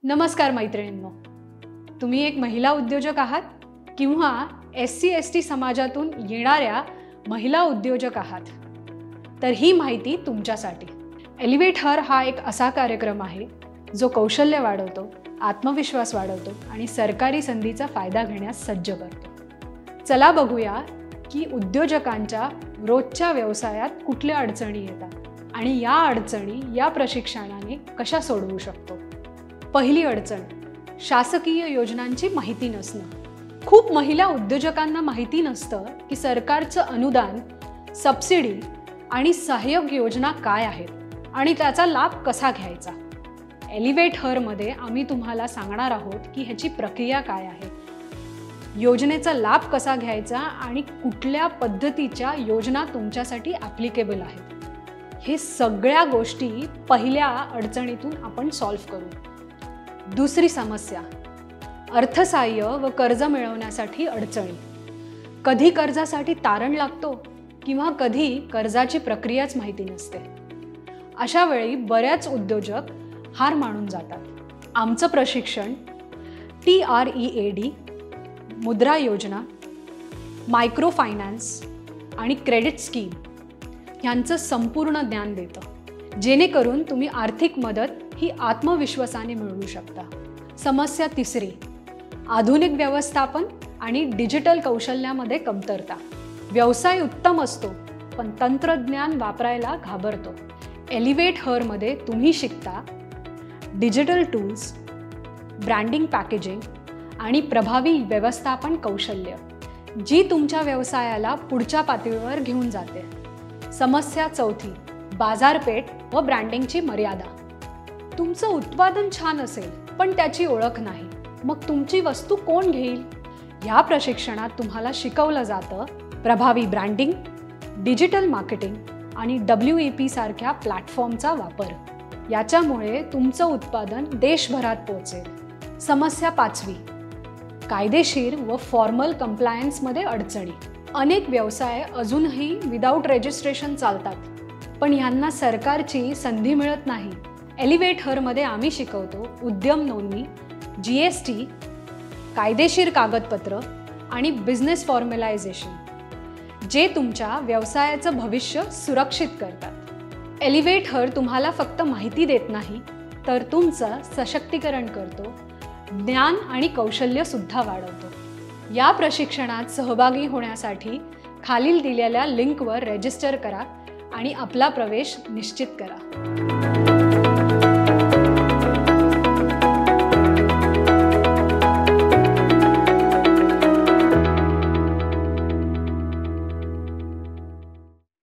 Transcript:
नमस्कार मैत्रिणींनो, तुम्ही एक महिला उद्योजक आहात किंवा SC/ST समाजातून येणाऱ्या महिला उद्योजक आहात, तर ही माहिती तुमच्यासाठी। एलिव्हेट हर हा एक असा कार्यक्रम आहे जो कौशल्य वाढवतो, आत्मविश्वास वाढवतो आणि सरकारी संधीचा फायदा घेण्यास सज्ज करतो। चला बघूया की उद्योजकांच्या रोजच्या व्यवसायात कुठल्या अडचणी येतात आणि या अडचणी या प्रशिक्षणाने कशा सोडवू शकतो। पहिली अडचण, शासकीय योजनांची माहिती नसणं। खूप महिला उद्योजकांना माहिती नसतं की सरकारचं अनुदान, सबसिडी आणि सहयोग योजना काय आहेत आणि त्याचा लाभ कसा घ्यायचा। एलिव्हेट हर मध्ये आम्ही तुम्हाला सांगणार आहोत की ह्याची प्रक्रिया काय आहे, योजनेचा लाभ कसा घ्यायचा आणि कुठल्या पद्धतीच्या योजना तुमच्यासाठी ॲप्लिकेबल आहेत। हे सगळ्या गोष्टी पहिल्या अडचणीतून आपण सॉल्व्ह करू। दुसरी समस्या, अर्थसहाय्य व कर्ज मिळवण्यासाठी अडचणी। कधी कर्जासाठी तारण लागतो किंवा कधी कर्जाची प्रक्रियाच माहिती नसते। अशा वेळी बऱ्याच उद्योजक हार मानून जातात। आमचं प्रशिक्षण TREAD, मुद्रा योजना, मायक्रो फायनान्स आणि क्रेडिट स्कीम यांचं संपूर्ण ज्ञान देतं, जेणेकरून तुम्ही आर्थिक मदत ही आत्मविश्वासाने मिळवू शकता। समस्या तिसरी, आधुनिक व्यवस्थापन आणि डिजिटल कौशल्यामध्ये कमतरता। व्यवसाय उत्तम असतो पण तंत्रज्ञान वापरायला घाबरतो। एलिव्हेट हर मध्ये तुम्ही शिकता डिजिटल टूल्स, ब्रँडिंग, पॅकेजिंग आणि प्रभावी व्यवस्थापन कौशल्य, जी तुमच्या व्यवसायाला पुढच्या पातळीवर घेऊन जाते। समस्या चौथी, बाजारपेठ व ब्रँडिंगची मर्यादा। तुमचं उत्पादन छान असेल पण त्याची ओळख नाही, मग तुमची वस्तू कोण घेईल। या प्रशिक्षणात तुम्हाला शिकवलं जातं प्रभावी ब्रँडिंग, डिजिटल मार्केटिंग आणि WEP सारख्या प्लॅटफॉर्मचा वापर। याच्यामुळे तुमचं उत्पादन देशभरात पोहोचेल। समस्या पाचवी, कायदेशीर व फॉर्मल कंप्लायन्समध्ये अडचणी। अनेक व्यवसाय अजूनही विदाऊट रजिस्ट्रेशन चालतात, पण यांना सरकारची संधी मिळत नाही। एलिव्हेट हर मध्ये आम्ही शिकवतो उद्यम नोंदणी, GST, कायदेशीर कागदपत्र आणि बिझनेस फॉर्मलायझेशन, जे तुमच्या व्यवसायाचं भविष्य सुरक्षित करतात। एलिव्हेट हर तुम्हाला फक्त माहिती देत नाही, तर तुमचं सशक्तीकरण करतो, ज्ञान आणि कौशल्य सुद्धा वाढवतो। या प्रशिक्षणात सहभागी होण्यासाठी खालील दिलेल्या लिंकवर रजिस्टर करा आणि आपला प्रवेश निश्चित करा।